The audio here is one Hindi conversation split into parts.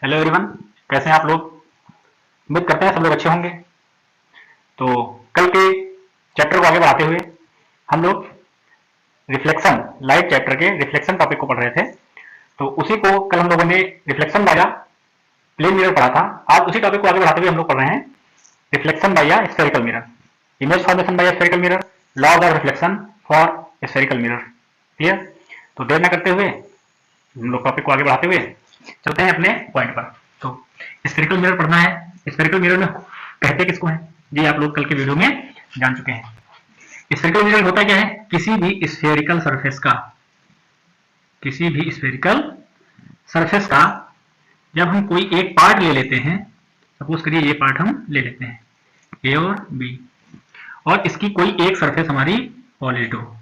हेलो एवरीवन, कैसे हैं आप लोग। उम्मीद करते हैं सब लोग अच्छे होंगे। तो कल के चैप्टर को आगे बढ़ाते हुए हम लोग रिफ्लेक्शन लाइट चैप्टर के रिफ्लेक्शन टॉपिक को पढ़ रहे थे। तो उसी को कल हम लोगों ने रिफ्लेक्शन बाया प्लेन मिरर पढ़ा था। आज उसी टॉपिक को आगे बढ़ाते हुए हम लोग पढ़ रहे हैं reflection via spherical mirror, image formation via spherical mirror, laws of reflection for spherical mirror. Clear. तो देर न करते हुए हम लोग टॉपिक को आगे बढ़ाते हुए चलते हैं अपने पॉइंट पर। तो स्फेरिकल मिरर पढ़ना है। स्फेरिकल मिरर में कहते किसको है जी, आप लोग कल के वीडियो में जान चुके हैं। स्फेरिकल मिरर होता क्या है, किसी भी स्फेरिकल सरफेस का, किसी भी स्फेरिकल सरफेस का जब हम कोई एक पार्ट ले लेते हैं, सपोज करिए ये पार्ट हम ले लेते हैं ए और बी, और इसकी कोई एक सरफेस हमारी पॉलिश्ड हो,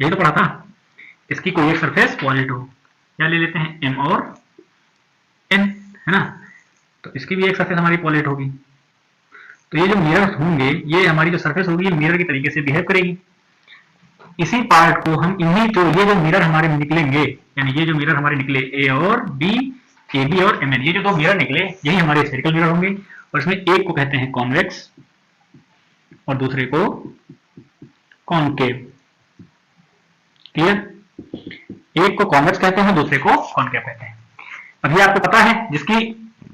यही तो पढ़ा था। इसकी कोई एक सरफेस पॉलिश्ड हो, क्या ले लेते हैं एम और एन, है ना। तो इसकी भी एक सरफेस हमारी पॉलिश्ड होगी। तो ये जो मिरर होंगे, ये हमारी जो सरफेस होगी ये मिरर की तरीके से बिहेव करेगी। इसी पार्ट को हम इन्हीं, तो ये जो मिरर हमारे निकलेंगे, यानी ये जो मिरर हमारे निकले ए और बी, ए बी और एम एन, ये जो दो मिरर निकले यही हमारे स्फेरिकल मिरर होंगे। और इसमें एक को कहते हैं कॉन्वेक्स और दूसरे को कॉनकेव। क्लियर। एक को कॉन्वेक्स कहते हैं, दूसरे को कॉनकेव कहते हैं। अभी आपको पता है जिसकी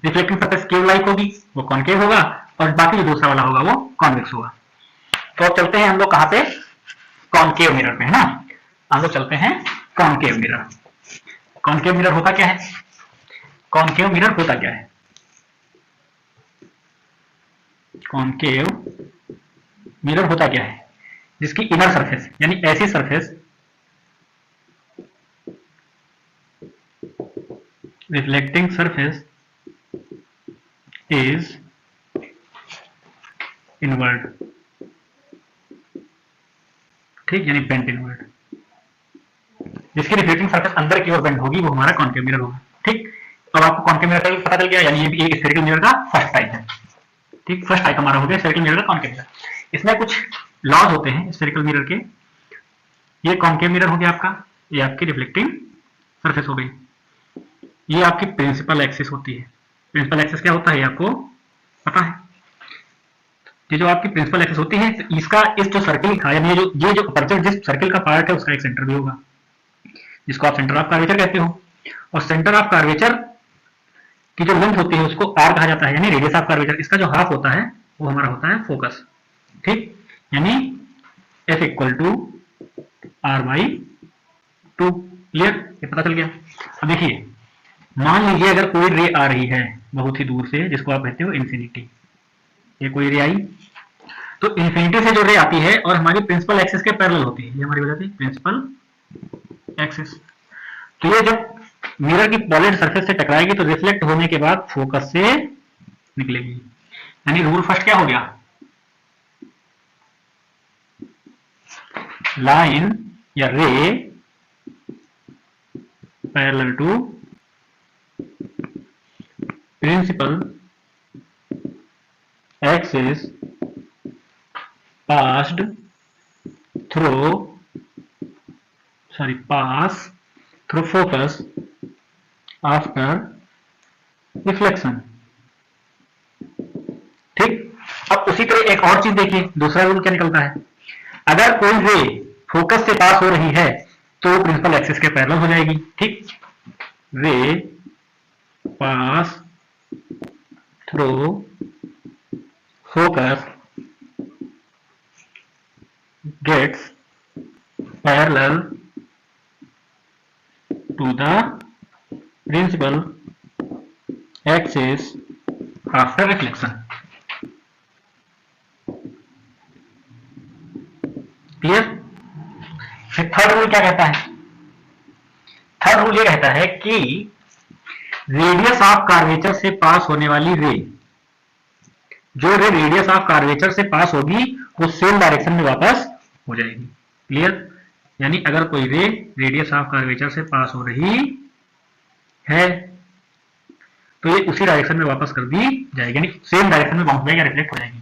रिफ्लेक्टिंग सरफेस केव लाइक होगी वो कॉनकेव होगा, और बाकी जो दूसरा वाला होगा वो कॉन्वेक्स होगा। तो अब चलते हैं हम लोग कहां पे, कॉनकेव मिरर पे, है ना। हम लोग चलते हैं कॉनकेव मिरर। कॉनकेव मिरर होता क्या है, कॉनकेव मिरर होता क्या है। कॉनकेव मिरर होता क्या है, जिसकी इनर सरफेस यानी ऐसी surface, reflecting surface is inward, ठीक, यानी बेंट इनवर्ड। जिसकी रिफ्लेक्टिंग सरफेस अंदर की ओर बेंड होगी वो हमारा कॉनकेव मिरर होगा। ठीक। तो अब आपको कॉनकेव मिरर पता चल गया, यानी ये भी एक स्फेरिकल मिरर का फर्स्ट टाइप है। ठीक, फर्स्ट टाइप हमारा हो गया स्फेरिकल मिरर का कॉनकेव मिरर। इसमें कुछ लॉज होते हैं स्फेरिकल मिरर के। ये कॉनकेव मिरर हो गया आपका, ये आपकी रिफ्लेक्टिंग सरफेस हो गई। ये आपकी प्रिंसिपल एक्सिस होती है। प्रिंसिपल एक्सिस क्या होता है ये आपको पता है। ये जो आपकी प्रिंसिपल एक्सिस होती है, इसका इस जो सर्किल का, यानी ये जो अपर्चर जिस सर्किल का पार्ट है उसका एक सेंटर भी होगा, जिसको आप सेंटर ऑफ कर्वेचर कहते हो। और सेंटर ऑफ कर्वेचर की जो लेंथ होती है उसको आर कहा जाता है, यानी रेडियस ऑफ कर्वेचर। इसका जो हाफ होता है वो हमारा होता है फोकस। ठीक, यानी F equal to R by 2। Clear, ये पता चल गया। अब देखिए, मान लीजिए अगर कोई रे आ रही है बहुत ही दूर से, जिसको आप कहते हो इंफिनिटी, ये कोई रे आई, तो इंफिनिटी से जो रे आती है और हमारी प्रिंसिपल एक्सिस के पैरेलल होती है, ये हमारी हो जाती है प्रिंसिपल एक्सिस। तो ये जब मिरर की पॉलिड सरफेस से टकराएगी तो रिफ्लेक्ट होने के बाद फोकस से निकलेगी। यानी रूल फर्स्ट क्या हो गया, लाइन या ray parallel to principal axis passed through pass through focus after reflection। ठीक। अब उसी तरह एक और चीज देखिए, दूसरा रूल क्या निकलता है, अगर कोई रे फोकस से पास हो रही है तो प्रिंसिपल एक्सिस के पैरेलल हो जाएगी। ठीक, रे pass through focus gets parallel to the principal axis after reflection। Clear. फिर थर्ड रूल क्या कहता है, थर्ड रूल ये कहता है कि रेडियस ऑफ कर्वेचर से पास होने वाली रे, जो रे रेडियस ऑफ कर्वेचर से पास होगी वो सेम डायरेक्शन में वापस हो जाएगी। क्लियर, यानी अगर कोई रे रेडियस ऑफ कर्वेचर से पास हो रही है तो ये उसी डायरेक्शन में वापस कर दी जाएगी, यानी सेम डायरेक्शन में बाउंस बैक या रिफ्लेक्ट हो जाएगी।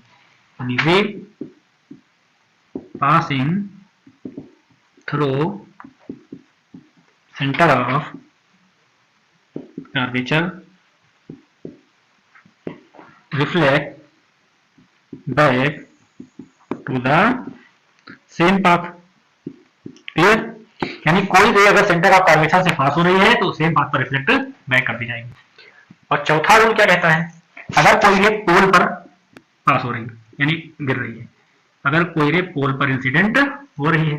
यानी ray passing through centre of curvature reflect back to the same path. Clear? यानी कोई रे अगर सेंटर ऑफ कर्वेचर से पास हो रही है तो सेम पाथ पर रिफ्लेक्ट बैक कर दी जाएगी। और चौथा रूल क्या कहता है, अगर कोई रे पोल पर पास हो रही है यानी गिर रही है, अगर कोई रे पोल पर इंसिडेंट हो रही है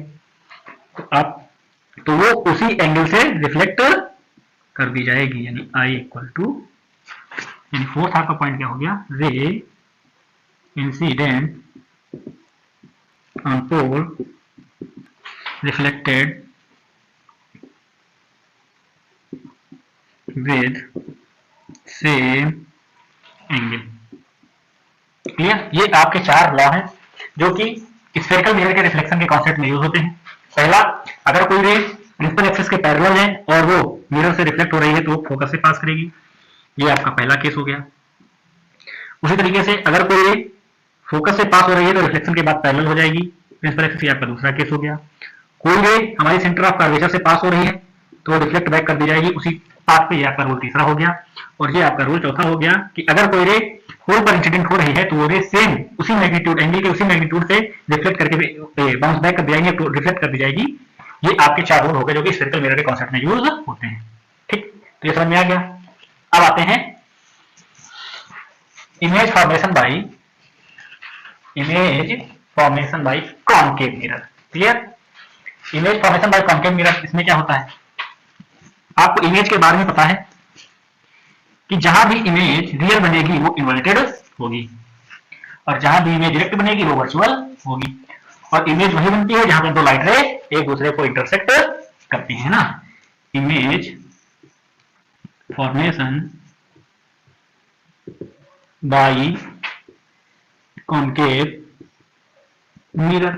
तो वो उसी एंगल से रिफ्लेक्ट कर दी जाएगी, यानी आई इक्वल टू, यानी फोर्थ आपका पॉइंट क्या हो गया, ray incident on pole reflected with same angle. Clear? ये आपके 4 लॉ हैं जो कि स्फेरिकल मिरर के रिफ्लेक्शन के कॉन्सेप्ट में यूज होते हैं। पहला, अगर कोई रे प्रिंसिपल एक्सिस के पैरेलल है और वो मिरर से रिफ्लेक्ट हो रही है तो फोकस से पास करेगी, ये आपका पहला केस हो गया। उसी तरीके से अगर कोई रे फोकस से पास हो रही है तो रिफ्लेक्शन के बाद पैरेलल हो जाएगी, प्रिंसिपल एक्सिस, ये आपका दूसरा केस हो गया। कोई रे हमारी सेंटर ऑफ कर्वेचर से पास हो रही है तो रिफ्लेक्ट बैक कर दी जाएगी उसी पाथ पे, ये आपका रूल तीसरा हो गया। और ये आपका रूल चौथा हो गया कि अगर कोई रे पोल पर इंसिडेंट हो रही है तो वो रे सेम उसी मैग्नीट्यूड, एंगल के उसी मैग्नीट्यूड से रिफ्लेक्ट करके बाउंस बैक कर दी जाएगी, तो रिफ्लेक्ट कर दी जाएगी। ये आपके 4 रूल हो गए जो कि स्फेरिकल मिरर के कॉन्सेप्ट में यूज होते हैं। ठीक, तो ये समझ में आ गया। अब आते हैं image formation by concave mirror. Clear? Image formation by concave mirror, इसमें क्या होता है, आपको इमेज के बारे में पता है कि जहां भी इमेज रियल बनेगी वो इन्वर्टेड होगी और जहां भी इमेज डायरेक्ट बनेगी वो वर्चुअल होगी। और इमेज वही बनती है जहां पर 2 लाइट रे एक दूसरे को इंटरसेक्ट करती है ना। Image formation by concave mirror.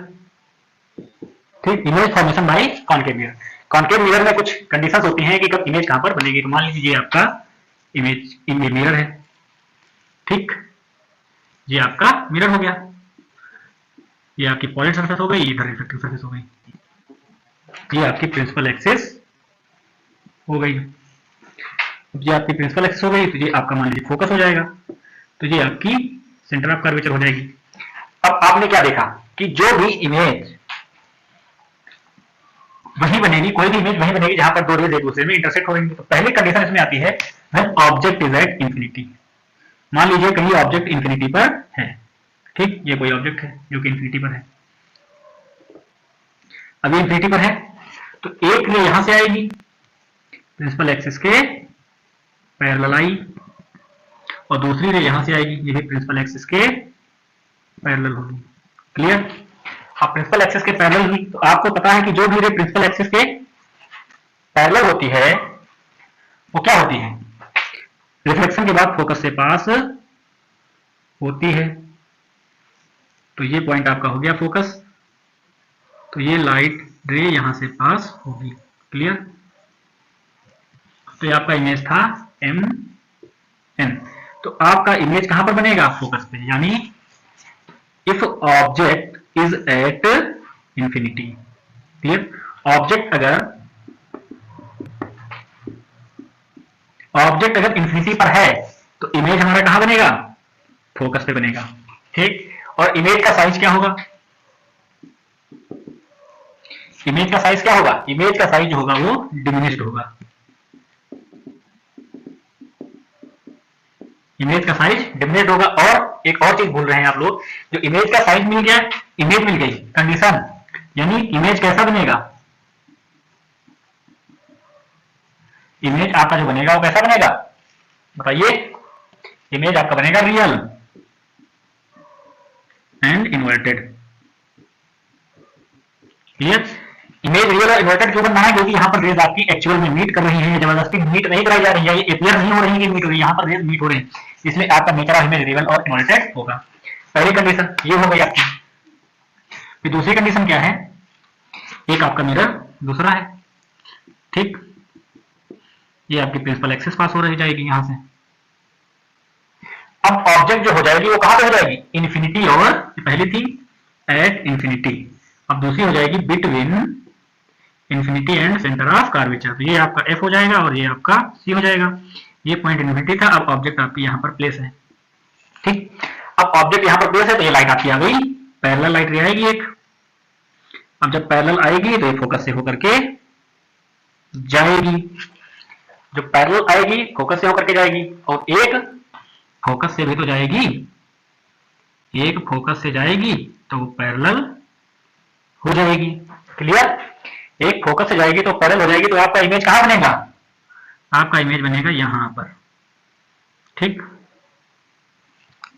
ठीक, image formation by concave mirror. Concave mirror में कुछ कंडीशंस होती हैं कि कब इमेज कहां पर बनेगी। तो मान लीजिए आपका इमेज मिरर है, ठीक, ये आपका मिरर हो गया, ये आपकी पॉइंट सरफेस हो गई, इधर रिफ्लेक्टिव सरफेस हो गई, ये आपकी प्रिंसिपल एक्सिस हो गई। ये आपकी प्रिंसिपल एक्सिस हो गई तो ये आपका मान लीजिए फोकस हो जाएगा, तो ये आपकी सेंटर ऑफ कर्वेचर हो जाएगी। अब आपने क्या देखा कि जो भी इमेज वही बनेगी, कोई भी इमेज वही बनेगी जहां पर 2 रेज एक दूसरे में इंटरसेक्ट होंगी। तो पहली कंडीशन इसमें आती है when object is at infinity. मान लीजिए कहीं ऑब्जेक्ट इंफिनिटी पर है, ठीक, ये कोई ऑब्जेक्ट है जो कि इंफिनिटी पर है, अभी इंफिनिटी पर है तो एक रे यहां से आएगी प्रिंसिपल एक्सिस के पैरेलल आई और दूसरी रे यहां से आएगी, ये भी प्रिंसिपल एक्सिस के पैरेलल होगी। क्लियर? अब प्रिंसिपल एक्सिस के पैरेलल हुई तो आपको पता है कि जो भी रे प्रिंसिपल एक्सिस के पैरेलल होती है वो क्या होती है, रिफ्लेक्शन के बाद फोकस से पास होती है। तो ये पॉइंट आपका हो गया फोकस, तो ये लाइट रे यहां से पास होगी। क्लियर? तो ये आपका इमेज था एम एन। तो आपका इमेज कहां पर बनेगा, फोकस पे, यानी if object is at infinity. Clear? Object अगर इंफिनिटी पर है तो इमेज हमारा कहां बनेगा, फोकस पे बनेगा। ठीक, और इमेज का साइज क्या होगा, इमेज का साइज क्या होगा, इमेज का साइज जो होगा वो डिमिनिश्ड होगा। इमेज का साइज डिमिनिश्ड होगा। और एक और चीज भूल रहे हैं आप लोग, जो इमेज का साइज मिल गया, इमेज मिल गई, कंडीशन, यानी इमेज कैसा बनेगा, इमेज आपका जो बनेगा वो कैसा बनेगा, बताइए। इमेज आपका बनेगा real and inverted. Clear? Image real और इन्वर्टेड क्यों बनना है, क्योंकि यहाँ पर रेज आपकी एक्चुअल में मीट कर रही है, जबरदस्ती मीट नहीं कराई जा रही है, ये अपीयर नहीं हो रही है कि मीट हो रही है, यहाँ पर रेज मीट हो रही है, इसलिए आपका नेचर ऑफ इमेज रियल और इन्वर्टेड होगा। पहली कंडीशन ये हो गई आपकी। फिर दूसरी कंडीशन क्या है, एक आपका मिरर, दूसरा है, ठीक, ये आपकी प्रिंसिपल एक्सिस पास हो रही जाएगी यहां से। अब ऑब्जेक्ट जो हो जाएगी वो कहां पे हो जाएगी, इन्फिनिटी, और पहली थी एट इन्फिनिटी, अब दूसरी हो जाएगी between infinity and centre of curvature. तो ये आपका एफ हो जाएगा और ये आपका सी हो जाएगा। ये पॉइंट इन्फिनिटी था, अब ऑब्जेक्ट आपकी यहां पर प्लेस है। ठीक, अब ऑब्जेक्ट यहाँ पर प्लेस है तो ये लाइट आपकी आ गई, पैरेलल लाइट रे आएगी एक। अब जब पैरेलल आएगी तो ये फोकस से होकर के जाएगी, जो पैरेलल आएगी फोकस से होकर के जाएगी, और एक फोकस से भी तो जाएगी, एक फोकस से जाएगी तो वो पैरेलल हो जाएगी। क्लियर, एक फोकस से जाएगी तो पैरेलल हो जाएगी, तो आपका इमेज कहां बनेगा, आपका इमेज बनेगा यहां पर। ठीक,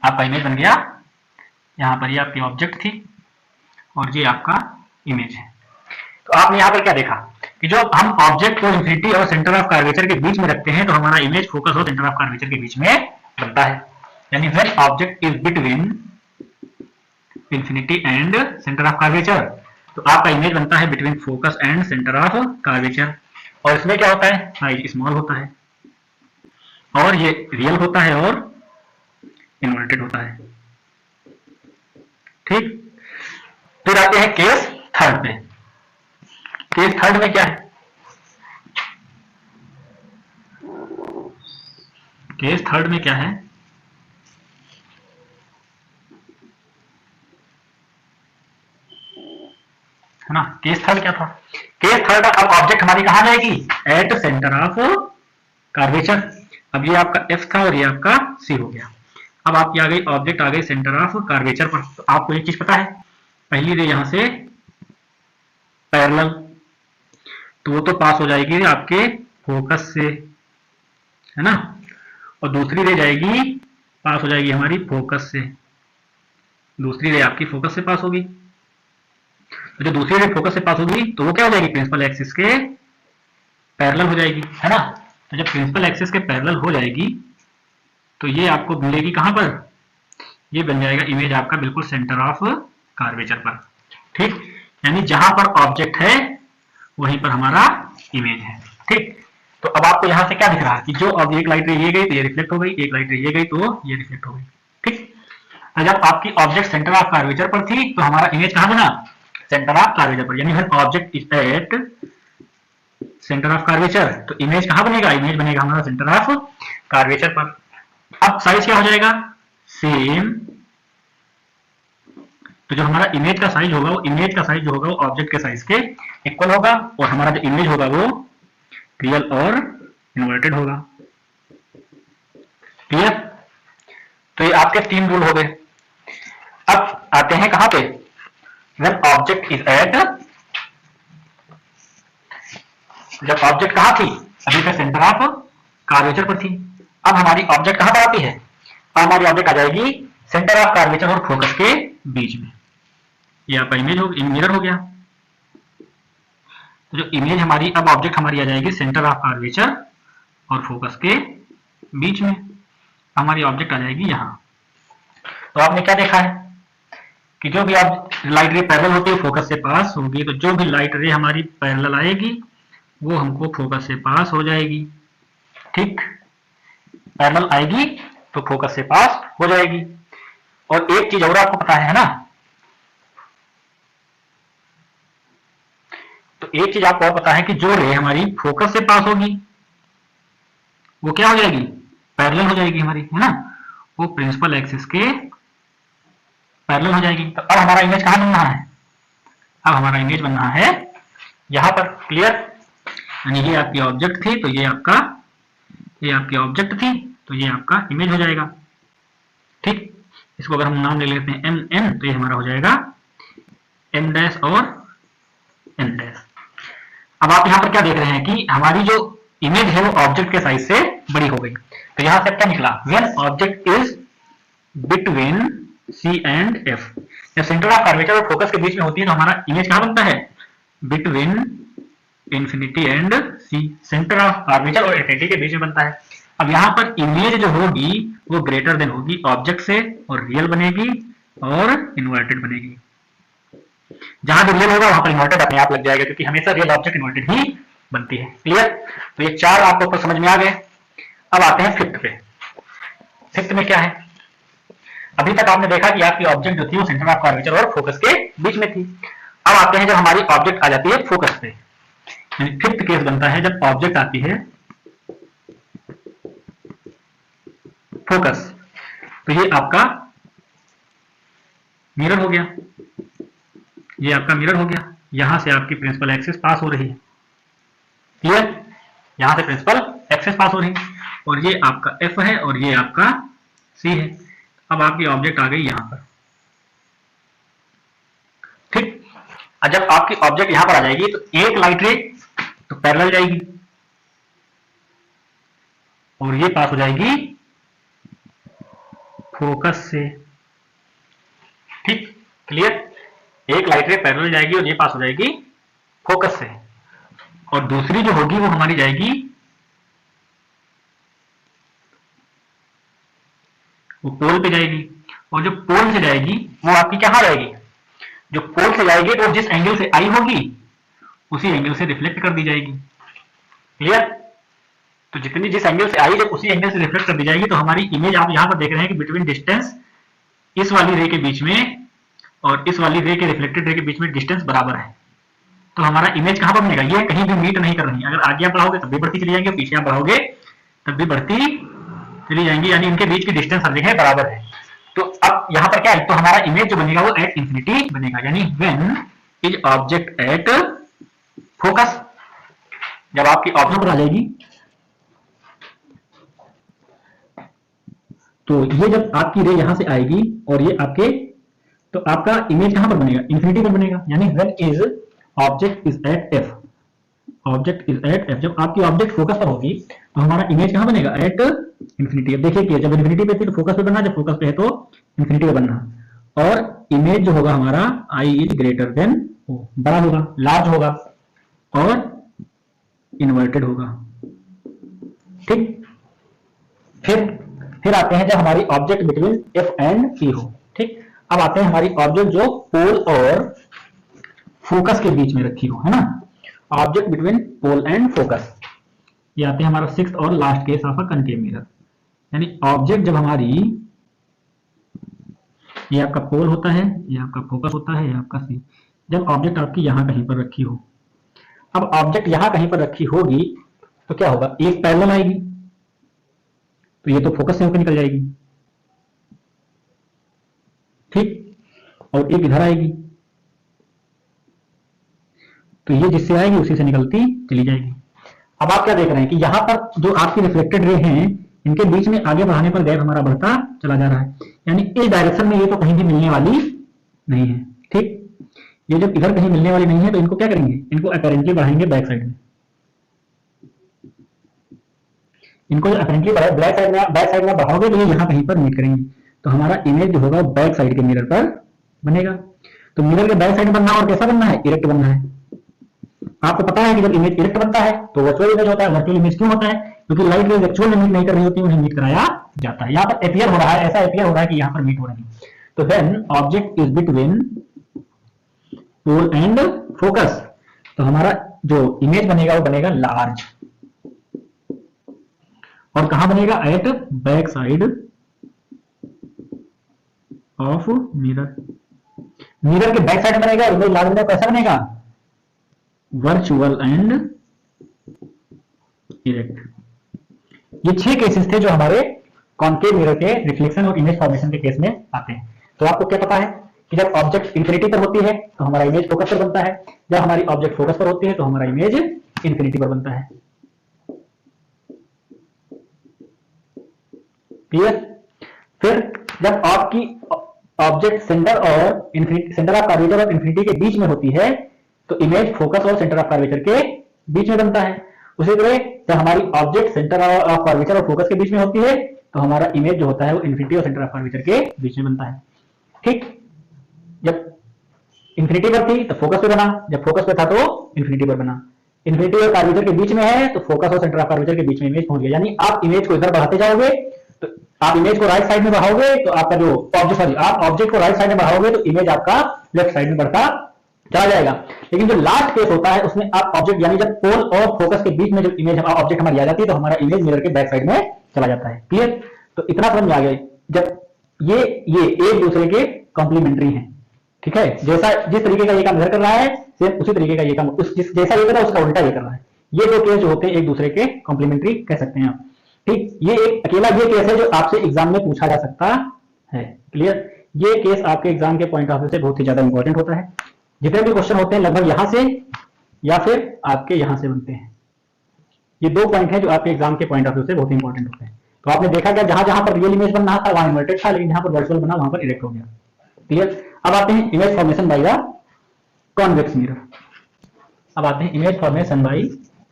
आपका इमेज बन गया यहां पर, ये आपकी ऑब्जेक्ट थी और ये आपका इमेज है। तो आपने यहां पर क्या देखा कि जो हम ऑब्जेक्ट को इंफिनिटी और सेंटर ऑफ कर्वेचर के बीच में रखते हैं तो हमारा इमेज फोकस और सेंटर ऑफ कर्वेचर के बीच में बनता है। यानी when object is between infinity and centre of curvature, तो आपका इमेज बनता है between focus and centre of curvature. और इसमें क्या होता है, साइज स्मॉल होता है और ये रियल होता है और इन्वर्टेड होता है। ठीक, फिर आते हैं केस थर्ड पे। केस थर्ड में क्या है, केस थर्ड में क्या है ना, केस थर्ड क्या था, केस थर्ड अब ऑब्जेक्ट हमारी कहां जाएगी, एट सेंटर ऑफ कर्वेचर। अब ये आपका एफ था और ये आपका सी हो गया। अब आपकी आ गई ऑब्जेक्ट आ गई सेंटर ऑफ कर्वेचर पर। तो आपको एक चीज पता है, पहली रे यहां से पैरेलल, तो वो तो पास हो जाएगी आपके फोकस से, है ना, और दूसरी रे जाएगी पास हो जाएगी हमारी फोकस से, दूसरी रे आपकी फोकस से पास होगी। तो जो दूसरी रे फोकस से पास होगी तो वो क्या हो जाएगी, प्रिंसिपल एक्सिस के पैरेलल हो जाएगी, है ना। तो जब प्रिंसिपल एक्सिस के पैरेलल हो जाएगी तो ये आपको मिलेगी कहां पर, ये बन जाएगा इमेज आपका बिल्कुल सेंटर ऑफ कर्वेचर पर। ठीक, यानी जहां पर ऑब्जेक्ट है वहीं पर हमारा इमेज है। ठीक, तो अब आपको यहां से क्या दिख रहा है कि जो अब एक लाइट रे ये गई तो ये रिफ्लेक्ट हो गई, एक लाइट रे ये गई तो ये रिफ्लेक्ट हो गई। ठीक, तो जब आपकी ऑब्जेक्ट सेंटर ऑफ कर्वेचर पर थी तो हमारा इमेज कहां बना, सेंटर ऑफ कर्वेचर पर। यानी when object is at centre of curvature तो इमेज कहां बनेगा, इमेज बनेगा हमारा सेंटर ऑफ कर्वेचर पर। अब साइज क्या हो जाएगा, सेम। तो जो हमारा इमेज का साइज होगा वो इमेज का साइज जो होगा वो ऑब्जेक्ट के साइज के इक्वल होगा, और हमारा जो इमेज होगा वो रियल और इन्वर्टेड होगा। क्लियर, तो ये आपके तीन रूल हो गए। अब आते हैं कहां पे, व्हेन ऑब्जेक्ट इज एट, जब ऑब्जेक्ट कहां थी, अभी तक सेंटर ऑफ कर्वेचर पर थी, अब हमारी ऑब्जेक्ट कहां पर आती है, अब हमारी ऑब्जेक्ट आ जाएगी सेंटर ऑफ कर्वेचर और फोकस के बीच में। ये आपका इमेज हो, मिरर हो गया। तो जो इमेज हमारी, अब ऑब्जेक्ट हमारी आ जाएगी सेंटर ऑफ कर्वेचर और फोकस के बीच में, हमारी ऑब्जेक्ट आ जाएगी यहां। तो आपने क्या देखा है कि जो भी आप लाइट रे पैरेलल होती है फोकस से पास होगी, तो जो भी लाइट रे हमारी पैरेलल आएगी वो हमको फोकस से पास हो जाएगी। ठीक, पैरेलल आएगी तो फोकस से पास हो जाएगी। और एक चीज और आपको पता है ना, तो एक चीज आपको और पता है कि जो रे हमारी फोकस से पास होगी वो क्या हो जाएगी, पैरेलल हो जाएगी हमारी, है ना, वो प्रिंसिपल एक्सिस के पैरेलल हो जाएगी। तो अब हमारा इमेज कहां बन रहा है, अब हमारा इमेज बन रहा है यहां पर। क्लियर, यानी ये आपकी ऑब्जेक्ट थी तो ये आपकी ऑब्जेक्ट थी तो ये आपका इमेज हो जाएगा। ठीक, इसको अगर हम नाम ले लेते हैं एम एन, तो ये हमारा हो जाएगा एम डैश और एन डैश। अब आप यहां पर क्या देख रहे हैं कि हमारी जो इमेज है वो ऑब्जेक्ट के साइज से बड़ी हो गई। तो यहां से क्या निकला, when object is between C and F, जब सेंटर ऑफ कर्वेचर और फोकस के बीच में होती है तो हमारा इमेज कहां बनता है, between infinity and C, centre of curvature और इंफिनिटी के बीच में बनता है। अब यहां पर इमेज जो होगी वो ग्रेटर देन होगी ऑब्जेक्ट से और रियल बनेगी और इन्वर्टेड बनेगी। जहां भी रियल होगा वहां पर इन्वर्टेड अपने आप लग जाएगा, क्योंकि हमेशा रियल ऑब्जेक्ट इन्वर्टेड ही बनती है। क्लियर, तो ये चार आपको ऊपर समझ में आ गए। अब आते हैं फिफ्थ पे। फिफ्थ में क्या है, अभी तक आपने देखा कि आपकी ऑब्जेक्ट जो थी वो सेंटर ऑफ कर्वेचर और फोकस के बीच में थी। अब आते हैं जब हमारी ऑब्जेक्ट आ जाती है फोकस पे, फिफ्थ केस बनता है जब ऑब्जेक्ट आती है फोकस। तो ये ये आपका मिरर हो गया, ये आपका मिरर हो गया, यहां से आपकी प्रिंसिपल एक्सिस पास हो रही है। क्लियर? यहां से प्रिंसिपल एक्सिस पास हो रही है और ये आपका एफ है और ये आपका सी है। अब आपकी ऑब्जेक्ट आ गई यहां पर। ठीक, जब आपकी ऑब्जेक्ट यहां पर आ जाएगी तो एक लाइट रे तो पैरेलल जाएगी और ये पास हो जाएगी फोकस से। ठीक, क्लियर? एक लाइट रे पैरेलल जाएगी और ये पास हो जाएगी फोकस से, और दूसरी जो होगी वो हमारी जाएगी वो पोल पे जाएगी, और जो पोल से जाएगी वो आपकी कहां जाएगी? जो पोल से जाएगी तो जिस एंगल से आई होगी उसी एंगल से रिफ्लेक्ट कर दी जाएगी। क्लियर? तो जितनी जिस एंगल से आई जब उसी एंगल से रिफ्लेक्ट कर दी जाएगी, तो हमारी इमेज आप यहां पर देख रहे हैं कि बिटवीन डिस्टेंस इस वाली रे के बीच में और इस वाली रे के रिफ्लेक्टेड रे के बीच में डिस्टेंस बराबर है। तो हमारा इमेज कहां पर बनेगा? ये कहीं भी मीट नहीं कर रही। अगर आगे आप बढ़ाओगे तब भी बढ़ती चली जाएंगी, पीछे आप बढ़ाओगे तब भी बढ़ती चली जाएंगी, यानी इनके बीच की डिस्टेंस हर जगह बराबर है। तो अब यहां पर क्या है? तो हमारा इमेज जो बनेगा वो एट इंफिनिटी बनेगा, यानी when is object at focus. जब आपकी ऑब्जेक्ट आ जाएगी तो ये जब आपकी रे यहां से आएगी और ये आपके, तो आपका इमेज कहां पर बनेगा? इंफिनिटी पर बनेगा, यानी when is object is at F, object is at F. जब आपकी ऑब्जेक्ट फोकस पर होगी तो हमारा इमेज कहां बनेगा? At infinity. अब देखिए कि जब इंफिनिटी पे थी तो फोकस पे बनना, जब फोकस पे है तो इंफिनिटी पे बनना, और इमेज जो होगा हमारा आई इज ग्रेटर देन ओ, बड़ा होगा, लार्ज होगा और इन्वर्टेड होगा। ठीक, फिर आते हैं जब हमारी ऑब्जेक्ट बिटवीन एफ एंड सी हो। ठीक, अब आते हैं हमारी ऑब्जेक्ट जो पोल और फोकस के बीच में रखी हो, है ना? Object between pole and focus, ये आते हैं हमारा सिक्स्थ और last case of a concave mirror. यानी ऑब्जेक्ट जब हमारी, ये आपका पोल होता है, ये आपका फोकस होता है, ये आपका सी, जब ऑब्जेक्ट आपकी यहां कहीं पर रखी हो। अब ऑब्जेक्ट यहां कहीं पर रखी होगी तो क्या होगा? एक पैरेलल आएगी तो ये तो फोकस से होकर निकल जाएगी, ठीक, और एक इधर आएगी तो ये जिससे आएगी उसी से निकलती चली जाएगी। अब आप क्या देख रहे हैं कि यहां पर जो आपकी रिफ्लेक्टेड रे हैं इनके बीच में आगे बढ़ाने पर गैप हमारा बढ़ता चला जा रहा है, यानी इस डायरेक्शन में ये तो कहीं भी मिलने वाली नहीं है। ठीक, ये जब इधर कहीं मिलने वाली नहीं है तो इनको क्या करेंगे? इनको अपेरेंटली बढ़ाएंगे बैक साइड में, इनको अपेरेंटली बैक साइड में बढ़ाओगे तो ये यहां कहीं पर मीट करेंगे, तो हमारा इमेज जो होगा बैक साइड के मिरर पर बनेगा। तो मिरर के बैक साइड बनना और कैसा बनना है? इरेक्ट बनना है। आपको पता है कि जब इमेज इरेक्ट बनता है तो वर्चुअल इमेज होता है। वर्चुअल इमेज क्यों होता है? क्योंकि लाइट रेज एक्चुअल में मीट नहीं कर रही होती, उन्हें मीट कराया जाता है। यहाँ पर अपीयर हो रहा है, ऐसा अपीयर हो रहा है कि यहाँ पर मीट हो रही है। तो when object is between pole and focus, तो हमारा जो इमेज बनेगा वो बनेगा लार्ज, और कहां बनेगा? At back side of mirror. Mirror के बैक साइड बनेगा, इमेज लार्ज बनेगा। कैसा बनेगा? Virtual and erect. ये 6 केसेस थे जो हमारे कॉन्केव मिरर के रिफ्लेक्शन और इमेज फॉर्मेशन के केस में आते हैं। तो आपको क्या पता है कि जब ऑब्जेक्ट इंफिनिटी पर होती है तो हमारा इमेज फोकस पर बनता है, जब हमारी ऑब्जेक्ट फोकस पर होती है तो हमारा इमेज इंफिनिटी पर बनता है। क्लियर? फिर जब आपकी ऑब्जेक्ट सेंटर और इंफिनिटी, सेंटर ऑफ कर्वेचर और इंफिनिटी के बीच में होती है तो इमेज फोकस और सेंटर ऑफ कर्वेचर के बीच में बनता है। उसी तरह जब हमारी ऑब्जेक्ट सेंटर ऑफ कर्वेचर और फोकस के बीच में होती है तो हमारा इमेज जो होता है वो इंफिनिटी और सेंटर ऑफ कर्वेचर के बीच में बनता है। ठीक, जब इंफिनिटी पर थी तो फोकस पे बना, जब फोकस पे था तो इंफिनिटी पर बना। इंफिनिटी और कर्वेचर के बीच में है तो फोकस और सेंटर ऑफ कर्वेचर के बीच में इमेज पहुंच गया। यानी आप इमेज को इधर बढ़ाते जाओगे तो आप इमेज को राइट साइड में बढ़ाओगे तो आपका जो आप ऑब्जेक्ट को राइट साइड में बढ़ाओगे तो इमेज आपका लेफ्ट साइड में बढ़ता चला जाएगा। लेकिन जो लास्ट केस होता है उसमें आप ऑब्जेक्ट, यानी जब पोल और फोकस के बीच में जब इमेज ऑब्जेक्ट हमारी आ जाती है तो हमारा इमेज मिरर के बैक साइड में चला जाता है। क्लियर? तो इतना समझ में आ गया। जब ये एक दूसरे के कॉम्प्लीमेंट्री हैं, ठीक है, जैसा जिस तरीके का ये काम इधर कर रहा है सेम उसी तरीके का ये काम जैसा ये कर रहा है उसका उल्टा ये कर रहा है। ये दो केस जो होते हैं एक दूसरे के कॉम्प्लीमेंट्री कह सकते हैं आप। ठीक, ये एक अकेला ये केस है जो आपसे एग्जाम में पूछा जा सकता है। क्लियर? ये केस आपके एग्जाम के पॉइंट ऑफ व्यू से बहुत ही ज्यादा इंपॉर्टेंट होता है। जितने भी क्वेश्चन होते हैं लगभग यहां से या फिर आपके यहां से बनते हैं। ये दो पॉइंट है जो आपके एग्जाम के पॉइंट ऑफ व्यू से बहुत इंपॉर्टेंट होते हैं। तो आपने देखा क्या, जहां जहां पर रियल इमेज बन रहा था वहां इन्वर्टेड था, लेकिन जहां पर वर्चुअल बना वहां पर इरेक्ट हो गया। क्लियर? अब आते हैं image formation by the convex mirror. अब आते हैं image formation by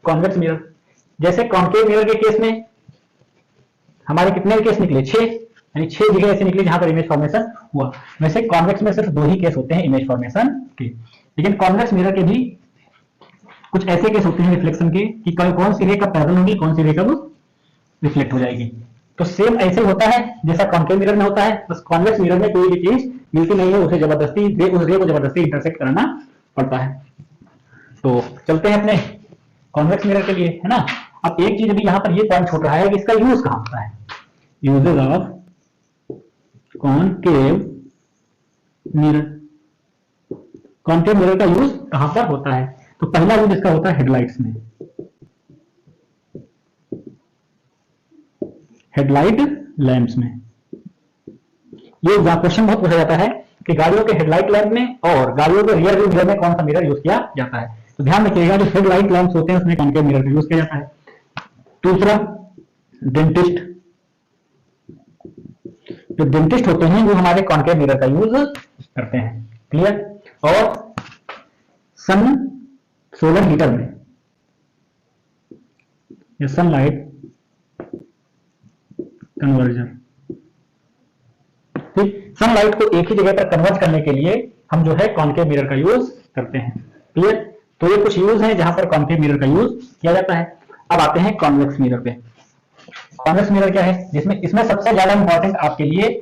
convex mirror. जैसे कॉन्केव मिरर के केस में हमारे कितने केस निकले? 6, यानी 6 जगह ऐसे निकले जहां पर इमेज फॉर्मेशन हुआ। वैसे कॉन्वेक्स में सिर्फ 2 ही केस होते हैं इमेज फॉर्मेशन के, लेकिन कॉन्वेक्स मिरर के भी कुछ ऐसे केस होते हैं रिफ्लेक्शन के कि कौन सी रे कब पैरेलल होगी, कौन सी रे कब रिफ्लेक्ट हो जाएगी। तो सेम ऐसे होता है जैसा कॉन्केव मिरर में होता है, बस कॉन्वेक्स मिरर में कोई भी चीज मिलती नहीं है, उसे जबरदस्ती उस रे को जबरदस्ती इंटरसेक्ट कराना पड़ता है। तो चलते हैं अपने कॉन्वेक्स मिरर के लिए, है ना। अब एक चीज अभी यहाँ पर ये पॉइंट छूट रहा है कि इसका यूज कहाँ होता है। Usages of concave mirror. Concave mirror का यूज कहां पर होता है? तो पहला यूज इसका होता है हेडलाइट्स में, हेडलाइट लैंप्स में। ये क्वेश्चन बहुत पूछा जाता है कि गाड़ियों के हेडलाइट लैंप में और गाड़ियों के रियर व्यू मिरर में कौन सा मिरर यूज किया जाता है। तो ध्यान रखिएगा, जो हेडलाइट लैंप्स होते हैं उसमें कॉन्केव मिरर का यूज किया जाता है। दूसरा डेंटिस्ट, जो डेंटिस्ट होते हैं वो हमारे कॉन्केव मिरर का यूज करते हैं। क्लियर? और सन सोलर हीटर में या सनलाइट कन्वर्जन, ठीक, सनलाइट को एक ही जगह पर कन्वर्ट करने के लिए हम जो है कॉन्केव मिरर का यूज करते हैं। क्लियर? तो ये कुछ यूज है जहां पर कॉन्केव मिरर का यूज किया जाता है। अब आते हैं कॉन्वेक्स मिरर पे। कॉन्वेक्स मिरर क्या है? जिसमें इसमें सबसे ज्यादा इंपॉर्टेंट आपके लिए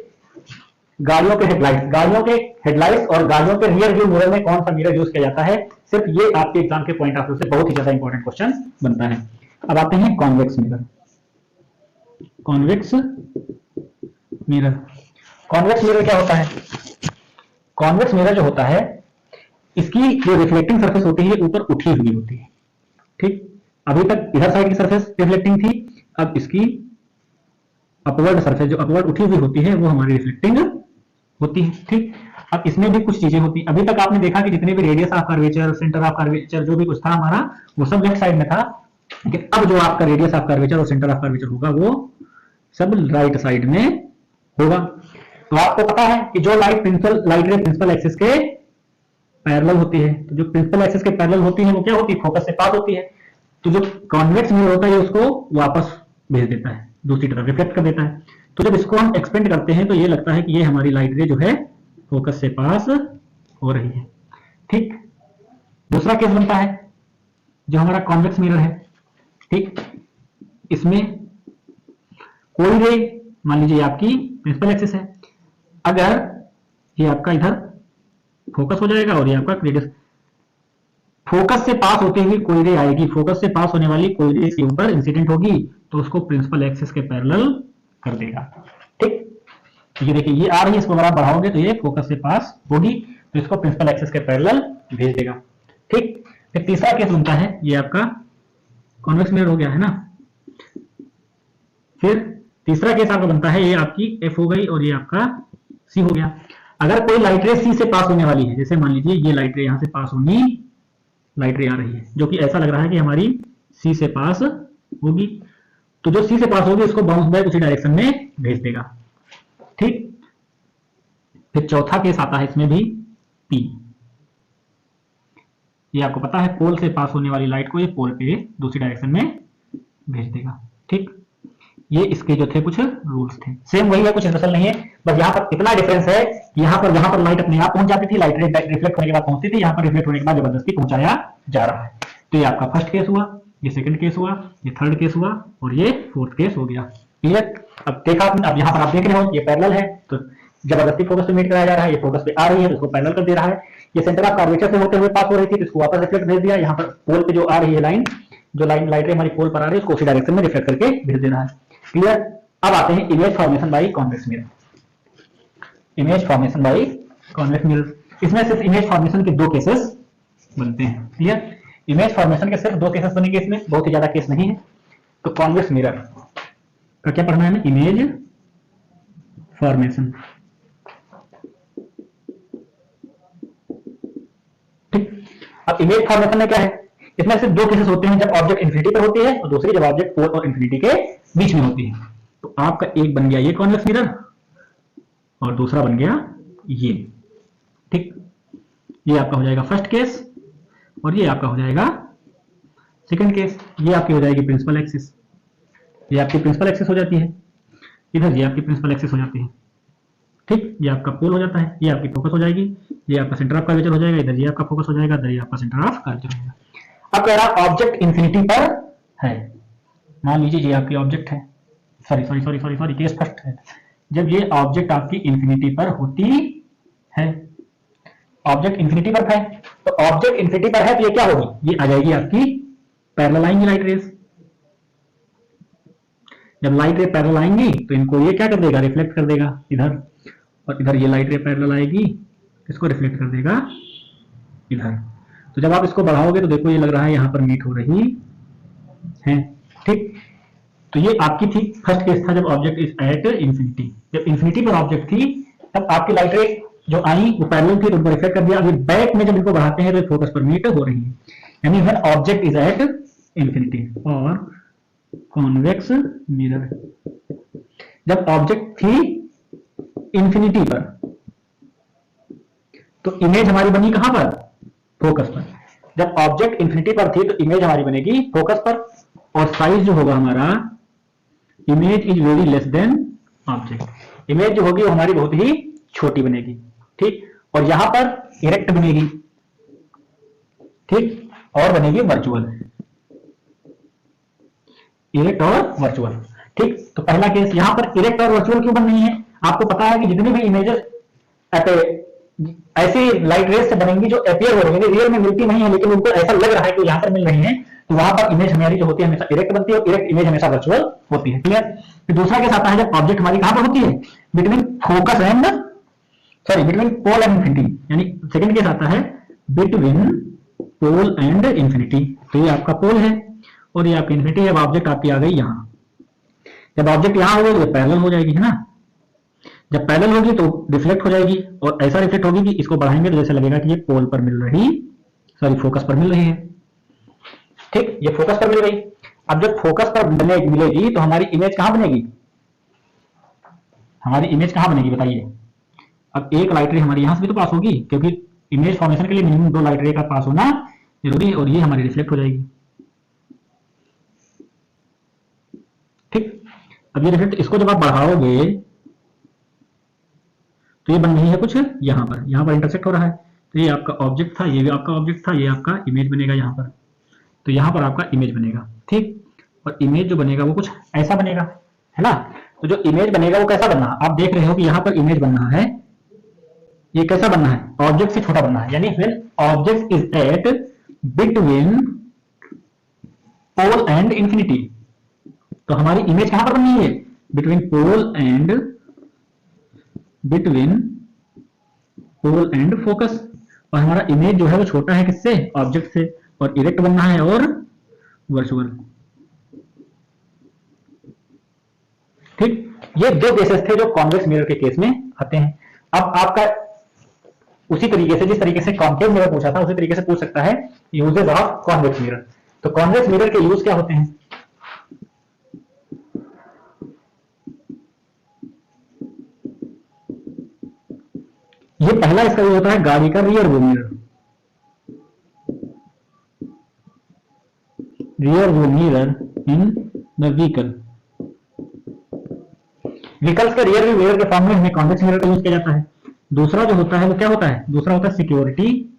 गाड़ियों के हेडलाइट्स और गाड़ियों के रियर व्यू मिरर में कौन सा मिरर यूज किया जाता है, सिर्फ ये आपके एग्जाम के पॉइंट ऑफ व्यू से बहुत ही ज्यादा इंपॉर्टेंट क्वेश्चन बनता है। अब आते हैं convex mirror. Convex mirror, convex mirror क्या होता है? कॉन्वेक्स मिरर जो होता है इसकी जो रिफ्लेक्टिंग सरफेस होती है ऊपर उठी हुई होती है। ठीक, अभी तक इधर साइड की सरफेस रिफ्लेक्टिंग थी, अब इसकी अपवर्ड सरफेस जो अपवर्ड उठी हुई होती है वो हमारी रिफ्लेक्टिंग होती है। ठीक, अब इसमें भी कुछ चीजें होती हैं। अभी तक आपने देखा कि जितने भी radius of curvature, centre of curvature, जो भी कुछ था हमारा वो सब लेफ्ट साइड में था, लेकिन अब जो आपका रेडियस ऑफ कर्वेचर और सेंटर ऑफ कर्वेचर होगा वो सब राइट साइड में होगा। तो आपको पता है कि जो लाइट रे प्रिंसिपल एक्सिस के पैरेलल होती है, तो जो प्रिंसिपल एक्सिस के पैरेलल होती है वो क्या होती है? फोकस से पास होती है। तो जो कॉन्वेक्स मिरर होता है उसको वापस भेज देता है, दूसरी तरफ रिफ्लेक्ट कर देता है। तो जब इसको हम एक्सपेंड करते हैं तो ये लगता है कि ये हमारी लाइट रे जो है फोकस से पास हो रही है। ठीक, दूसरा केस बनता है जो हमारा कॉन्वेक्स मिरर है। ठीक, इसमें कोई रे, मान लीजिए आपकी प्रिंसिपल एक्सिस है, अगर ये आपका इधर फोकस हो जाएगा और ये आपका रेडियस, फोकस से पास होते हुए कोई रे आएगी, फोकस से पास होने वाली कोई रे इसके ऊपर इंसिडेंट होगी तो उसको प्रिंसिपल एक्सिस के पैरेलल कर देगा। ठीक, ये देखिए ये आ रही है, इसको अगर आप बढ़ाओगे तो ये फोकस से पास होगी तो इसको प्रिंसिपल एक्सिस के पैरेलल भेज देगा। ठीक, फिर तीसरा केस बनता है, ये आपका कॉन्वेक्स मिरर हो गया है ना। फिर तीसरा केस आपका बनता है, ये आपकी एफ हो गई और ये आपका सी हो गया। अगर कोई लाइट रे सी से पास होने वाली है, जैसे मान लीजिए ये लाइट रे यहां से पास होनी, लाइट रे आ रही है जो कि ऐसा लग रहा है कि हमारी सी से पास होगी, तो जो सी से पास होगी उसको बाउंस बैक उसी डायरेक्शन में भेज देगा। ठीक, फिर चौथा केस आता है इसमें भी पी। ये आपको पता है पोल से पास होने वाली लाइट को ये पोल पे दूसरी डायरेक्शन में भेज देगा। ठीक, ये इसके जो थे कुछ रूल्स थे, सेम वही है, कुछ स्पेशल नहीं है, बस यहाँ पर इतना डिफरेंस है, यहाँ पर लाइट अपने आप पहुंच जाती थी, लाइट रिफ्लेक्ट होने के बाद पहुंचती थी, यहाँ पर रिफ्लेक्ट होने के बाद जबरदस्ती पहुंचाया जा रहा है। तो ये आपका फर्स्ट केस हुआ, ये सेकंड केस हुआ, ये थर्ड केस हुआ और ये फोर्थ केस हो गया। क्लियर? अब देखा, अब यहाँ पर आप देख रहे हो ये पैरेलल है तो जबरदस्ती फोकस पे मीट कराया जा रहा है, ये फोकस पे आ रही है तो इसको पैरेलल कर दे रहा है। ये सेंटर ऑफ कर्वेचर से होते हुए पास हो रही थी तो इसको वापस रिफ्लेक्ट भेज दिया। यहाँ पर पोल पे जो आ रही है लाइन, जो लाइट रे हमारी पोल पर आ रही है उसको उसी डायरेक्शन में रिफ्लेक्ट करके भेज दे रहा है। क्लियर? अब आते हैं image formation by convex mirror. Image formation by convex mirror, इसमें सिर्फ इमेज फॉर्मेशन के 2 केसेस बनते हैं। क्लियर? इमेज फॉर्मेशन के सिर्फ 2 केसेस बनेंगे, इसमें बहुत ही ज्यादा केस नहीं है। तो कॉन्वेक्स मिरर का क्या पढ़ना है हमें? Image formation. अब इमेज फॉर्मेशन में क्या है, इसमें सिर्फ दो केसेस होते हैं, जब ऑब्जेक्ट इन्फिनिटी पर होती है और दूसरी जब ऑब्जेक्ट पोल और इन्फिनिटी के बीच में होती है। तो आपका एक बन गया ये कॉन्वेक्स मिरर और दूसरा बन गया ये, ठीक। ये आपका हो जाएगा फर्स्ट केस और ये आपका हो जाएगा सेकंड केस। ये आपकी हो जाएगी प्रिंसिपल एक्सिस, ये आपकी प्रिंसिपल एक्सिस हो जाती है, इधर ये आपकी प्रिंसिपल एक्सिस हो जाती है, ठीक। ये आपका पोल हो जाता है, ये आपकी फोकस हो जाएगी, ये आपका सेंटर ऑफ कर्वेचर हो जाएगा, इधर ये आपका फोकस हो जाएगा, इधर ये आपका सेंटर ऑफ कर्वेचर हो जाएगा। अब कह रहा ऑब्जेक्ट इन्फिनिटी पर है, मान लीजिए ये आपकी ऑब्जेक्ट है, सॉरी केस फर्स्ट है, जब ये ऑब्जेक्ट आपकी इन्फिनिटी पर होती है, ऑब्जेक्ट इन्फिनिटी पर है, तो ऑब्जेक्ट इन्फिनिटी पर है तो ये क्या होगी, ये आ जाएगी आपकी पैरेलल आएंगी लाइट रेज। जब लाइट रे पैरेलल आएंगी तो इनको ये क्या कर देगा, रिफ्लेक्ट कर देगा इधर, और इधर ये लाइट रे पैरेलल आएगी, इसको रिफ्लेक्ट कर देगा इधर। तो जब आप इसको बढ़ाओगे तो देखो ये लग रहा है यहां पर मीट हो रही है, ठीक। तो ये आपकी थी फर्स्ट केस था, जब ऑब्जेक्ट इज एट इन्फिनिटी। जब इन्फिनिटी पर ऑब्जेक्ट थी तब आपकी लाइट रे जो आई वो पैरेलल थी तो उनको रिफ्लेक्ट कर दिया। अभी बैक में जब इनको बढ़ाते हैं तो फोकस पर मीट हो रही है, यानी when object is at infinity. और कॉन्वेक्स मिरर, जब ऑब्जेक्ट थी इन्फिनिटी पर तो इमेज हमारी बनी कहां पर, फोकस पर। जब ऑब्जेक्ट इन्फिनिटी पर थी तो इमेज हमारी बनेगी फोकस पर, और साइज जो होगा हमारा, image is very less than object. Image जो होगी वो हमारी बहुत ही छोटी बनेगी, ठीक। और यहां पर इरेक्ट बनेगी, ठीक, और बनेगी वर्चुअल, इरेक्ट और वर्चुअल, ठीक। तो पहला केस यहां पर इरेक्ट और वर्चुअल क्यों बन रही है, आपको पता है कि जितनी भी इमेजेस ऐसी लाइट रेज से बनेंगी जो अपीयर हो रही है, रियल में मिलती नहीं है लेकिन उनको ऐसा लग रहा है कि यहां पर मिल रही है, तो वहां पर इमेज हमारी जो होती है हमेशा इरेक्ट बनती है और इरेक्ट इमेज हमेशा वर्चुअल होती है, क्लियर। फिर दूसरा केस आता है जब ऑब्जेक्ट हमारी कहां पर होती है, between focus and between pole and infinity, यानी सेकंड केस आता है बिटवीन पोल एंड इन्फिनिटी। तो ये आपका पोल है और ये आपकी इन्फिनिटी है। अब ऑब्जेक्ट आपकी आ गई यहां, जब ऑब्जेक्ट यहां होगी तो पैरेलल हो जाएगी, है ना। जब पैरेलल होगी तो रिफ्लेक्ट हो जाएगी, और ऐसा रिफ्लेक्ट होगी कि इसको बढ़ाएंगे तो जैसे लगेगा कि ये पोल पर मिल रही, फोकस पर मिल रही है, ठीक। ये फोकस पर मिल गई। अब जब फोकस पर मिलेगी तो हमारी इमेज कहां बनेगी, हमारी इमेज कहां बनेगी बताइए। अब एक लाइट रे हमारी यहां से भी तो पास होगी, क्योंकि इमेज फॉर्मेशन के लिए मिनिमम दो लाइट रे का पास होना जरूरी है, और ये हमारी रिफ्लेक्ट हो जाएगी, ठीक। अब ये रिफ्लेक्ट, इसको जब आप बढ़ाओगे तो ये बन रही है कुछ यहां पर इंटरसेक्ट हो रहा है, तो ये आपका ऑब्जेक्ट था, ये भी आपका ऑब्जेक्ट था, ये आपका इमेज बनेगा यहां पर, तो यहां पर आपका इमेज बनेगा, ठीक। और इमेज जो बनेगा वो कुछ ऐसा बनेगा, है ना। तो जो इमेज बनेगा वो कैसा बनना है, आप देख रहे हो कि यहां पर इमेज बनना है, ये कैसा बनना है, ऑब्जेक्ट से छोटा बनना है, यानी when object is at between pole and infinity, तो हमारी इमेज कहां पर बननी है, बिटवीन पोल एंड फोकस। और हमारा इमेज जो है वो छोटा है किससे, ऑब्जेक्ट से, और इरेक्ट बनना है और वर्चुअल, ठीक। ये दो केसेस थे जो कॉन्वेक्स मिरर के केस में आते हैं। अब आपका उसी तरीके से, जिस तरीके से कॉन्केव मिरर पूछा था उसी तरीके से पूछ सकता है यूजेस ऑफ कॉन्वेक्स मिरर। तो कॉन्वेक्स मिरर के यूज क्या होते हैं, ये पहला इसका यूज होता है गाड़ी का rear view mirror. Rear view mirror in the vehicle, vehicles के रियर व्यू मिरर के फॉर्म में हमें कॉन्वेक्स मिरर का यूज किया जाता है। दूसरा जो होता है वो क्या होता है, दूसरा होता है सिक्योरिटी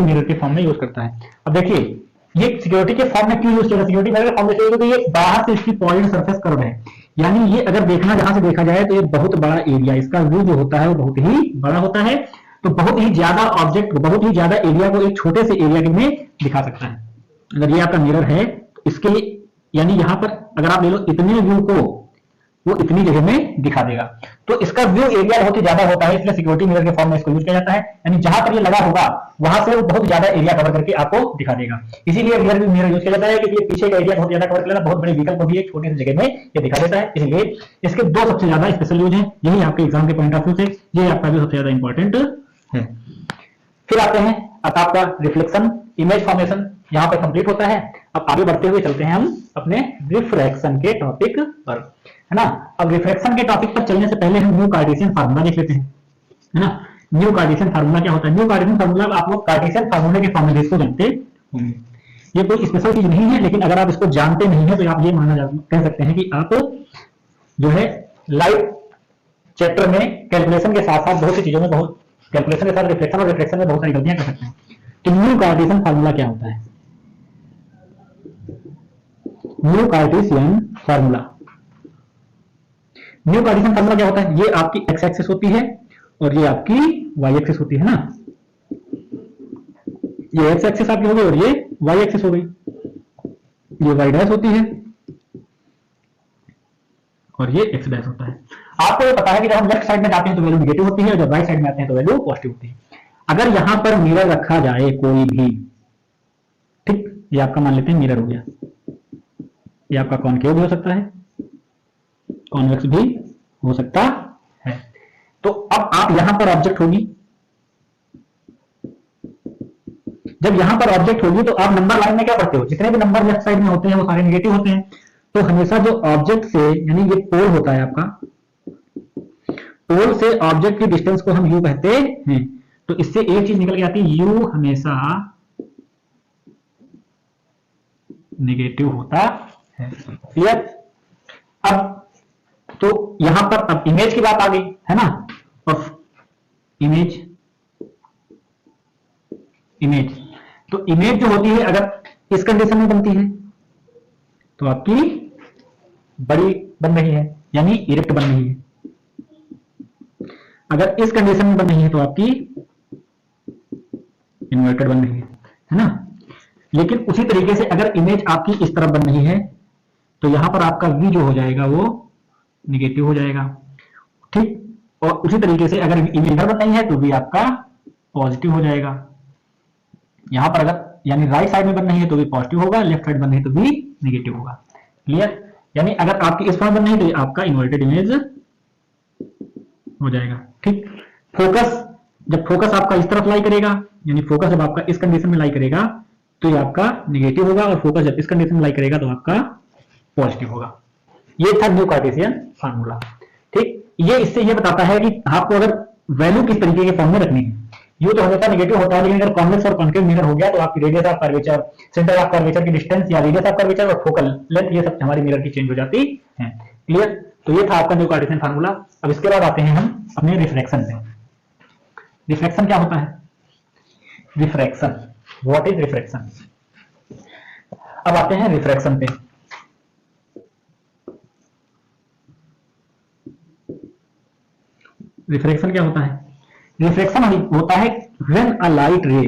मिरर के फॉर्म में यूज करता है। अब देखिए ये सिक्योरिटी के फॉर्म में क्यों यूज किया, सिक्योरिटी मिरर के फॉर्म में क्योंकि ये बाहर से इसकी पॉइंट सरफेस कर्व है, यानी ये अगर देखना जहां से देखा जाए तो ये बहुत बड़ा एरिया, इसका व्यू जो होता है वो बहुत ही बड़ा होता है, तो बहुत ही ज्यादा ऑब्जेक्ट, बहुत ही ज्यादा एरिया को एक छोटे से एरिया में दिखा सकता है। अगर ये आपका मिरर है तो इसके, यानी यहां पर अगर आप ले लो इतने व्यू को वो इतनी जगह में दिखा देगा। तो इसका व्यू एरिया बहुत ही ज्यादा होता है, इसलिए सिक्योरिटी मिरर के फॉर्म में इसको यूज किया जाता है। यानी जहां पर ये लगा होगा वहां से वो बहुत ज्यादा एरिया कवर करके आपको दिखा देगा, इसीलिए रियर व्यू मिरर यूज किया जाता है, क्योंकि पीछे का एरिया बहुत ज्यादा कवर कर लेना, बहुत बड़े व्हीकल को भी एक छोटी सी जगह में ये दिखा देता है। इसलिए इसके दो सबसे ज्यादा स्पेशल यूज है, यही आपके एग्जाम के पॉइंट ऑफ व्यू से ये आपका भी सबसे ज्यादा इंपॉर्टेंट है। फिर आते हैं अब आपका रिफ्लेक्शन इमेज फॉर्मेशन यहां पर कंप्लीट होता है। अब आगे बढ़ते हुए चलते हैं हम अपने रिफ्रैक्शन के टॉपिक पर, है ना। अब रिफ्रैक्शन के टॉपिक पर चलने से पहले हम न्यू कार्टेशियन फार्मूला देख लेते हैं, है ना। न्यू कार्टेशियन फार्मूला क्या होता है? न्यू कार्टेशियन फार्मूला आप लोग कार्टेशियन फार्मूले के फॉर्मूले को जानते होंगे, ये कोई स्पेशल चीज नहीं है, लेकिन अगर आप इसको जानते नहीं है तो आप ये माना कह सकते हैं कि आप जो है लाइव चैप्टर में कैलकुलेशन के साथ साथ बहुत सी चीजों में बहुत कैलकुलेशन के साथ रिफ्लेक्शन और रिफ्रैक्शन में बहुत सारी गलतियां कर सकते हैं। तो न्यू कार्टेशियन फार्मूला क्या होता है? New Cartesian formula, new Cartesian formula क्या होता है? ये आपकी एक्स एक्सिस होती है और ये आपकी वाई एक्सिस होती है ना। ये एक्स एक्सिस आपकी हो गई और ये वाई एक्सिस हो गई, ये वाई डैश होती है और ये एक्स डैश होता है। आपको ये पता है कि जब हम लेफ्ट साइड में जाते हैं तो वैल्यू नेगेटिव होती है और जब राइट साइड में आते हैं तो वैल्यू पॉजिटिव होती है। अगर यहां पर मिरर रखा जाए कोई भी, ठीक, ये आपका मान लेते हैं मिरर हो गया, ये आपका कॉनकेव भी हो सकता है, कॉन्वेक्स भी हो सकता है। तो अब आप यहां पर ऑब्जेक्ट होगी, जब यहां पर ऑब्जेक्ट होगी तो आप नंबर लाइन में क्या पढ़ते हो? जितने भी नंबर लेफ्ट साइड में होते हैं वो सारे नेगेटिव होते हैं। तो हमेशा जो ऑब्जेक्ट से, यानी ये पोल होता है आपका, पोल से ऑब्जेक्ट की डिस्टेंस को हम यू कहते हैं। तो इससे एक चीज निकल के आती है, यू हमेशा नेगेटिव होता है। क्लियर? अब तो यहां पर अब इमेज की बात आ गई, है ना। और इमेज इमेज तो इमेज जो होती है अगर इस कंडीशन में बनती है तो आपकी बड़ी बन रही है, यानी इरेक्ट बन रही है। अगर इस कंडीशन में बन रही है तो आपकी इन्वर्टेड बन रही है ना। लेकिन उसी तरीके से अगर इमेज आपकी इस तरफ बन रही है तो यहां पर आपका v जो हो जाएगा वो निगेटिव हो जाएगा, ठीक। और उसी तरीके से अगर इमेज इधर बन रही है तो v आपका पॉजिटिव हो जाएगा। यहां पर अगर यानी राइट साइड में बन रही है तो v पॉजिटिव होगा, लेफ्ट साइड बन रही है तो v निगेटिव होगा। क्लियर? यानी अगर आपकी इस फॉर्म बन रही है तो आपका इन्वर्टेड इमेज हो जाएगा, ठीक। फोकस, जब फोकस आपका इस तरफ लाई करेगा, यानी फोकस जब आपका इस कंडीशन में लाई करेगा तो ये आपका नेगेटिव होगा, और फोकस जब इस कंडीशन में लाई करेगा तो आपका पॉजिटिव होगा। ये था न्यू कार्टेशियन फार्मूला, ठीक। ये इससे ये बताता है कि आपको अगर वैल्यू किस तरीके के फॉर्म में रखनी है। यू तो हमेशा नेगेटिव होता है, लेकिन अगर कॉन्वेक्स और कॉन्केव मिरर हो गया तो आपकी radius of curvature, centre of curvature की डिस्टेंस या रेडियस ऑफ कर्वेचर और फोकल लेंथ, ये सब हमारी मिरर की चेंज हो जाती है। क्लियर? तो ये था आपका न्यू कार्टेशियन फार्मूला। अब इसके बाद आते हैं हम अपने रिफ्रैक्शन पे। रिफ्रैक्शन क्या होता है? Refraction, what is refraction? अब आते हैं रिफ्रैक्शन पे। रिफ्रैक्शन क्या होता है? रिफ्रैक्शन होता है व्हेन अ लाइट रे,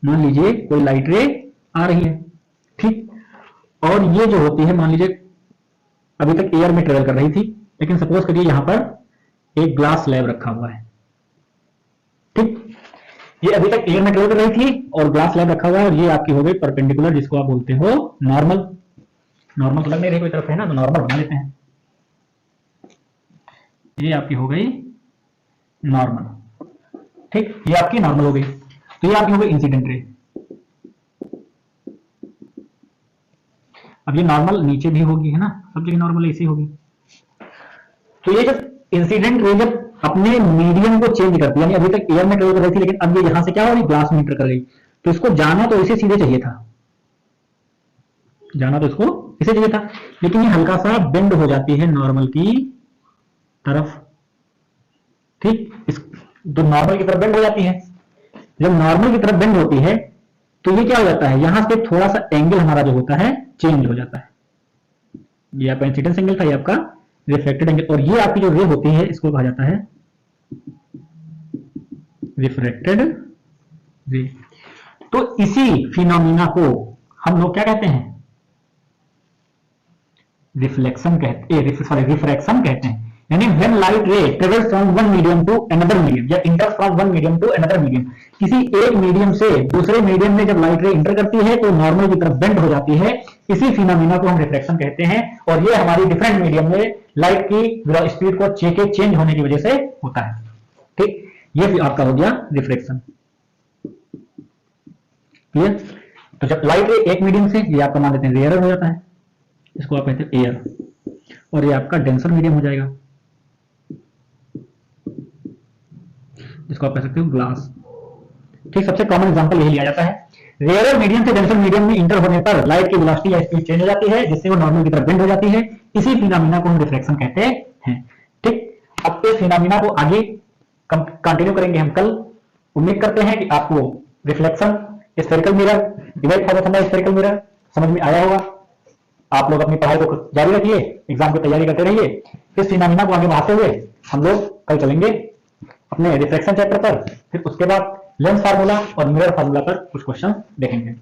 मान लीजिए कोई लाइट रे आ रही है, ठीक, और ये जो होती है मान लीजिए अभी तक एयर में ट्रेवल कर रही थी, लेकिन सपोज करिए यहां पर एक ग्लास स्लैब रखा हुआ है, ठीक। ये अभी तक एयर में ट्रेवल कर रही थी और ग्लास स्लैब रखा हुआ है, और ये आपकी हो गई परपेंडिकुलर, जिसको आप बोलते हो नॉर्मल। नॉर्मल तो लग नहीं रही कोई तरफ है ना, तो नॉर्मल बना लेते हैं। ये आपकी हो गई नॉर्मल, ठीक, ये आपकी नॉर्मल हो गई। तो ये आपकी हो गई इंसिडेंट रे। अब ये नॉर्मल नीचे भी होगी, है ना, सब जगह नॉर्मल ऐसी होगी। तो ये जब इंसिडेंट रे जब अपने मीडियम को चेंज करती है, यानी अभी तक एयर में ट्रेवल कर रही थी, लेकिन अब ये यहां से क्या हो रही, ग्लास में एंटर कर गई, तो इसको जाना तो इसे सीधे चाहिए था, जाना तो इसको इसे चाहिए था, लेकिन ये हल्का सा बेंड हो जाती है नॉर्मल की तरफ, ठीक। इस तो नॉर्मल की तरफ बेंड हो जाती है। जब नॉर्मल की तरफ बेंड होती है तो ये क्या हो जाता है, यहां से थोड़ा सा एंगल हमारा जो होता है चेंज हो जाता है। ये आपका इंसिडेंस एंगल था, ये आपका रिफ्लेक्टेड एंगल, और ये आपकी जो रे होती है इसको कहा जाता है रिफ्रैक्टेड रे। तो इसी फिनोमिना को हम लोग क्या कहते हैं? रिफ्लेक्शन रिफ्रैक्शन कहते हैं, यानी when light ray travels from one medium to another medium या inter from one medium to another medium, किसी एक मीडियम से दूसरे मीडियम में जब लाइट रे इंटर करती है तो नॉर्मल की तरफ बेंड हो जाती है, इसी फिनोमेना को हम रिफ्लेक्शन कहते हैं। और ये हमारी डिफरेंट मीडियम में लाइट की स्पीड को चेंज होने की वजह से होता है। ठीक, ये फिर आपका हो गया रिफ्लेक्शन। क्लियर? तो जब लाइट रे एक मीडियम से, ये आपका मान लेते हैं रेयर हो जाता है, इसको आप कहते हैं एयर, और ये आपका डेंसर मीडियम हो जाएगा, जिसको आप कह सकते हो ग्लास। ठीक, सबसे कॉमन एग्जांपल यही लिया जाता है। रेयर मीडियम से डेंसर मीडियम में इंटर होने पर लाइट की वेलोसिटी या स्पीड चेंज हो जाती है, जिससे वो नॉर्मल की तरफ बेंड हो जाती है, इसी फिनोमेना को हम रिफ्लेक्शन कहते हैं। ठीक, अब इस फिनोमेना को आगे कंटिन्यू करेंगे हम कल। उम्मीद करते हैं कि आपको reflection, spherical mirror, divide formation spherical mirror समझ में आया होगा। आप लोग अपनी पढ़ाई को जारी रखिए, एग्जाम की तैयारी करते रहिए। इस फिनोमेना को आगे बढ़ाते हुए हम लोग कल चलेंगे अपने रिफ्लेक्शन चैप्टर पर, फिर उसके बाद लेंस फार्मूला और मिरर फार्मूला पर कुछ क्वेश्चन देखेंगे।